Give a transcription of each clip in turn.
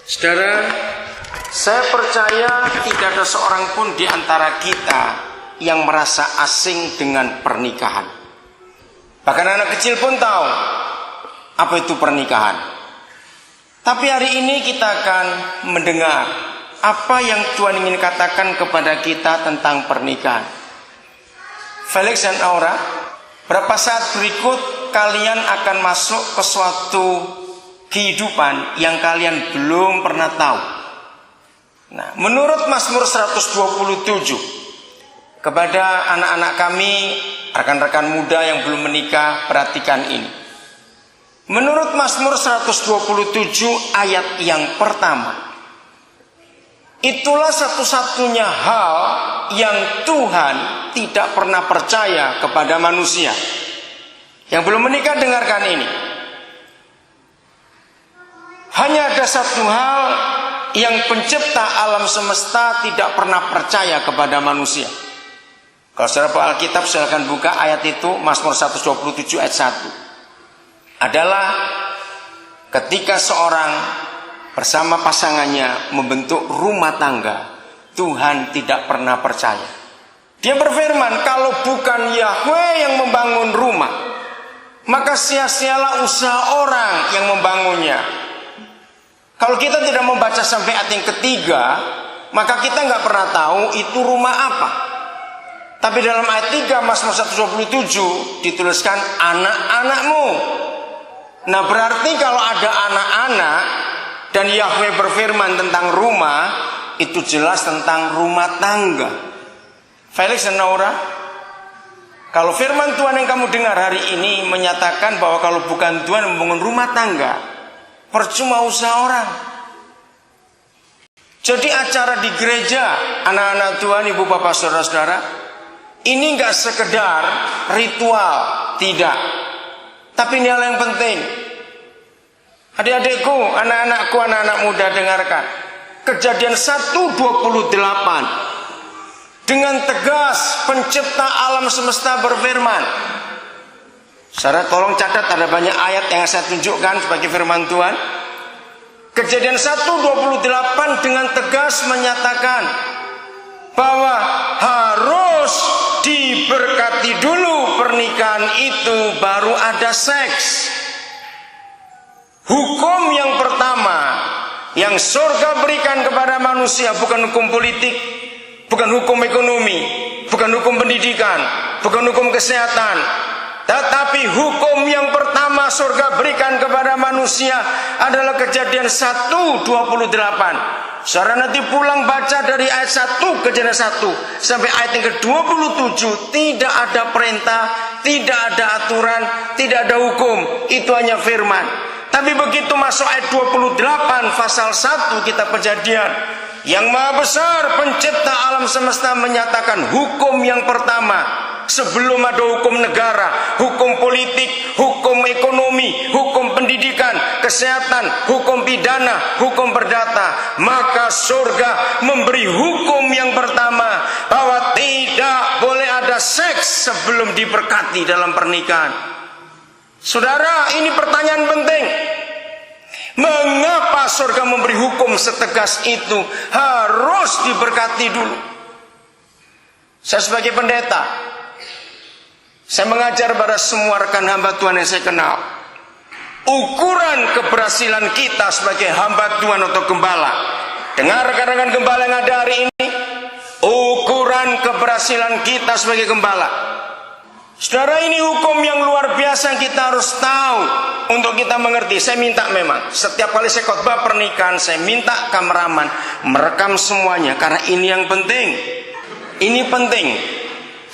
Saudara, saya percaya tidak ada seorang pun di antara kita yang merasa asing dengan pernikahan. Bahkan anak kecil pun tahu apa itu pernikahan. Tapi hari ini kita akan mendengar apa yang Tuhan ingin katakan kepada kita tentang pernikahan. Felix dan Aura, berapa saat berikut kalian akan masuk ke suatu kehidupan yang kalian belum pernah tahu. Nah, menurut Mazmur 127, kepada anak-anak kami, rekan-rekan muda yang belum menikah, perhatikan ini. Menurut Mazmur 127 ayat yang pertama, itulah satu-satunya hal yang Tuhan tidak pernah percaya kepada manusia. Yang belum menikah, dengarkan ini. Hanya ada satu hal yang pencipta alam semesta tidak pernah percaya kepada manusia. Kalau saudara bawa Alkitab, silakan buka ayat itu, Mazmur 127 ayat 1. Adalah ketika seorang bersama pasangannya membentuk rumah tangga, Tuhan tidak pernah percaya. Dia berfirman, kalau bukan Yahweh yang membangun rumah, maka sia-sialah usaha orang yang membangunnya. Kalau kita tidak membaca sampai ayat yang ketiga, maka kita nggak pernah tahu itu rumah apa. Tapi dalam ayat 3 Mazmur 127 dituliskan anak-anakmu. Nah, berarti kalau ada anak-anak dan Yahweh berfirman tentang rumah, itu jelas tentang rumah tangga. Felix dan Aura, kalau firman Tuhan yang kamu dengar hari ini menyatakan bahwa kalau bukan Tuhan yang membangun rumah tangga, percuma usaha orang. Jadi acara di gereja, anak-anak Tuhan, ibu bapak saudara-saudara, ini gak sekedar ritual, tidak. Tapi ini hal yang penting. Adik-adikku, anak-anakku, anak-anak muda, dengarkan. Kejadian 1:28. Dengan tegas pencipta alam semesta berfirman. Saudara tolong catat, ada banyak ayat yang saya tunjukkan sebagai firman Tuhan. Kejadian 1:28 dengan tegas menyatakan bahwa harus diberkati dulu pernikahan itu baru ada seks. Hukum yang pertama yang surga berikan kepada manusia bukan hukum politik, bukan hukum ekonomi, bukan hukum pendidikan, bukan hukum kesehatan. Tetapi hukum yang pertama surga berikan kepada manusia adalah Kejadian 1:28. Saudara nanti pulang baca dari ayat 1 Kejadian 1 sampai ayat yang ke-27. Tidak ada perintah, tidak ada aturan, tidak ada hukum. Itu hanya firman. Tapi begitu masuk ayat 28 pasal 1 kitab Kejadian, yang maha besar pencipta alam semesta menyatakan hukum yang pertama. Sebelum ada hukum negara, hukum politik, hukum ekonomi, hukum pendidikan, kesehatan, hukum pidana, hukum perdata, maka surga memberi hukum yang pertama bahwa tidak boleh ada seks sebelum diberkati dalam pernikahan. Saudara, ini pertanyaan penting. Mengapa surga memberi hukum setegas itu? Harus diberkati dulu. Saya sebagai pendeta, saya mengajar pada semua rekan hamba Tuhan yang saya kenal. Ukuran keberhasilan kita sebagai hamba Tuhan atau gembala. Dengar rekan-rekan gembala yang ada hari ini. Ukuran keberhasilan kita sebagai gembala. Saudara, ini hukum yang luar biasa yang kita harus tahu untuk kita mengerti. Saya minta memang setiap kali saya khotbah pernikahan, saya minta kameraman merekam semuanya karena ini yang penting. Ini penting.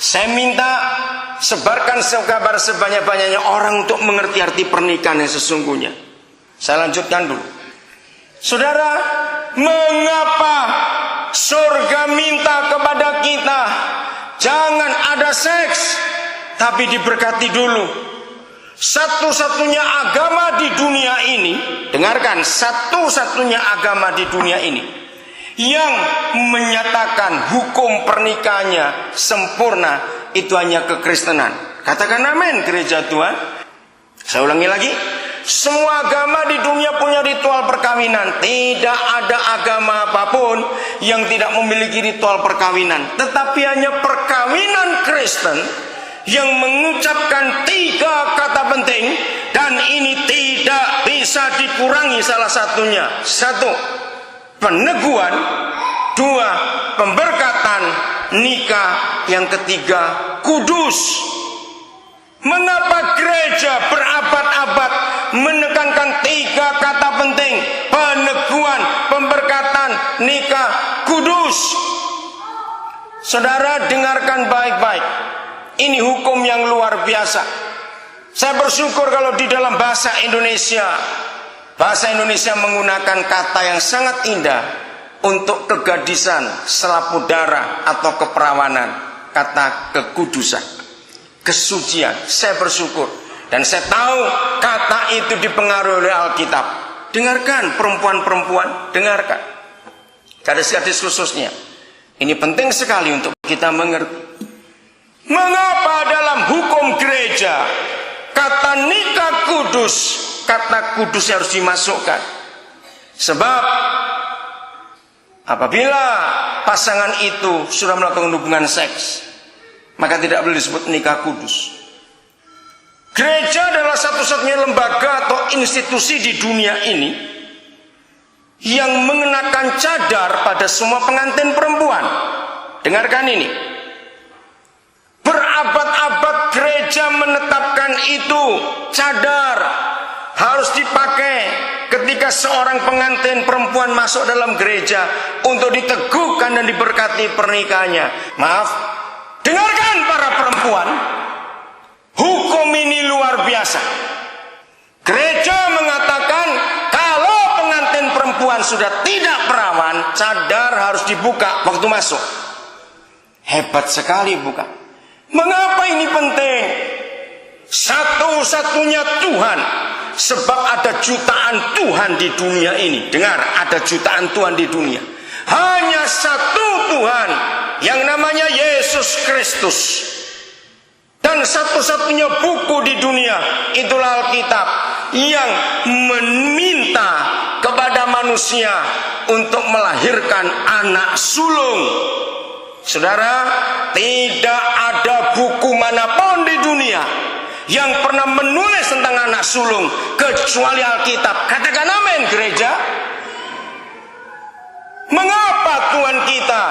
Saya minta sebarkan kabar sebanyak-banyaknya orang untuk mengerti arti pernikahan yang sesungguhnya. Saya lanjutkan dulu. Saudara, mengapa surga minta kepada kita jangan ada seks, tapi diberkati dulu? Satu-satunya agama di dunia ini, dengarkan, satu-satunya agama di dunia ini yang menyatakan hukum pernikahannya sempurna, itu hanya kekristenan. Katakan amin, gereja Tuhan. Saya ulangi lagi. Semua agama di dunia punya ritual perkawinan. Tidak ada agama apapun yang tidak memiliki ritual perkawinan. Tetapi hanya perkawinan Kristen yang mengucapkan 3 kata penting, dan ini tidak bisa dikurangi salah satunya. 1, peneguhan. 2, pemberkatan nikah. Yang ketiga, kudus. Mengapa gereja berabad-abad menekankan 3 kata penting? Peneguhan, pemberkatan, nikah, kudus. Saudara, dengarkan baik-baik. Ini hukum yang luar biasa. Saya bersyukur kalau di dalam bahasa Indonesia menggunakan kata yang sangat indah untuk kegadisan, selaput darah atau keperawanan. Kata kekudusan, kesucian. Saya bersyukur. Dan saya tahu kata itu dipengaruhi oleh Alkitab. Dengarkan perempuan-perempuan, dengarkan. Gadis-gadis khususnya. Ini penting sekali untuk kita mengerti. Mengapa dalam hukum gereja kata nikah kudus, kata kudus harus dimasukkan? Sebab apabila pasangan itu sudah melakukan hubungan seks, maka tidak boleh disebut nikah kudus. Gereja adalah satu-satunya lembaga atau institusi di dunia ini yang mengenakan cadar pada semua pengantin perempuan. Dengarkan ini. Berabad-abad gereja menetapkan itu, cadar harus dipakai ketika seorang pengantin perempuan masuk dalam gereja untuk diteguhkan dan diberkati pernikahannya. Maaf, dengarkan para perempuan, hukum ini luar biasa. Gereja mengatakan kalau pengantin perempuan sudah tidak perawan, cadar harus dibuka waktu masuk. Hebat sekali, bukan? Mengapa ini penting? Satu-satunya Tuhan. Sebab ada jutaan Tuhan di dunia ini. Dengar, ada jutaan Tuhan di dunia. Hanya satu Tuhan yang namanya Yesus Kristus. Dan satu-satunya buku di dunia, itulah Alkitab, yang meminta kepada manusia untuk melahirkan anak sulung. Saudara, tidak ada buku manapun di dunia yang pernah menulis tentang anak sulung kecuali Alkitab. Katakan amin, gereja. Mengapa Tuhan kita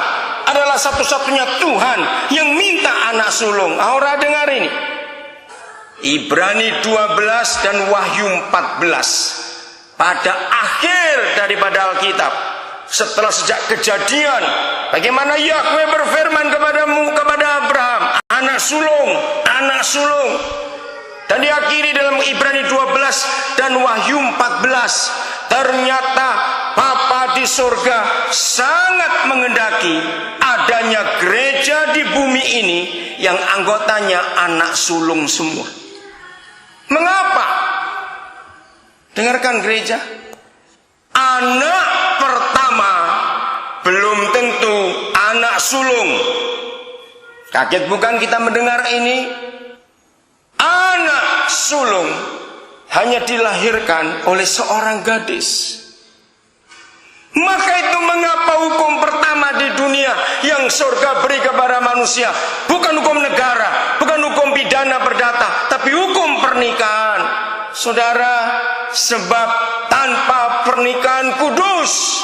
adalah satu-satunya Tuhan yang minta anak sulung? Aura, dengar ini. Ibrani 12 dan Wahyu 14. Pada akhir daripada Alkitab, setelah sejak kejadian, bagaimana Yahweh berfirman kepada Abraham, anak sulung, anak sulung. Dan diakhiri dalam Ibrani 12 dan Wahyu 14. Ternyata Bapa di surga sangat menghendaki adanya gereja di bumi ini yang anggotanya anak sulung semua. Mengapa? Dengarkan gereja. Anak pertama belum tentu anak sulung. Kaget bukan kita mendengar ini? Anak sulung hanya dilahirkan oleh seorang gadis. Maka itu mengapa hukum pertama di dunia yang surga beri kepada manusia bukan hukum negara, bukan hukum pidana perdata, tapi hukum pernikahan. Saudara, sebab tanpa pernikahan kudus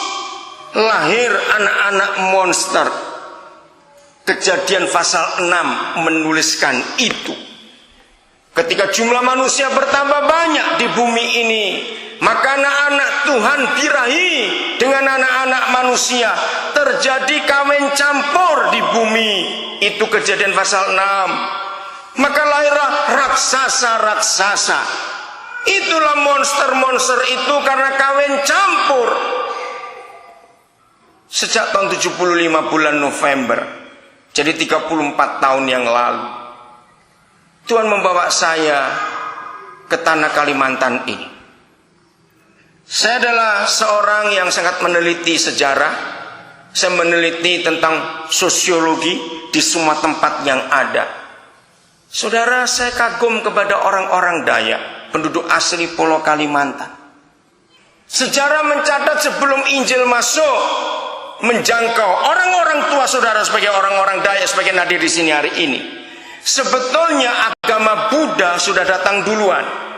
lahir anak-anak monster. Kejadian pasal 6 menuliskan itu. Ketika jumlah manusia bertambah banyak di bumi ini, maka anak-anak Tuhan birahi dengan anak-anak manusia. Terjadi kawin campur di bumi. Itu kejadian pasal 6. Maka lahirlah raksasa-raksasa. Itulah monster-monster itu karena kawin campur. Sejak tahun 75 bulan November, jadi 34 tahun yang lalu, Tuhan membawa saya ke tanah Kalimantan ini. Saya adalah seorang yang sangat meneliti sejarah. Saya meneliti tentang sosiologi di semua tempat yang ada. Saudara, saya kagum kepada orang-orang Dayak. penduduk asli Pulau Kalimantan. Sejarah mencatat sebelum Injil masuk menjangkau orang-orang tua saudara sebagai orang-orang Dayak sebagai hadir di sini hari ini, sebetulnya agama Buddha sudah datang duluan.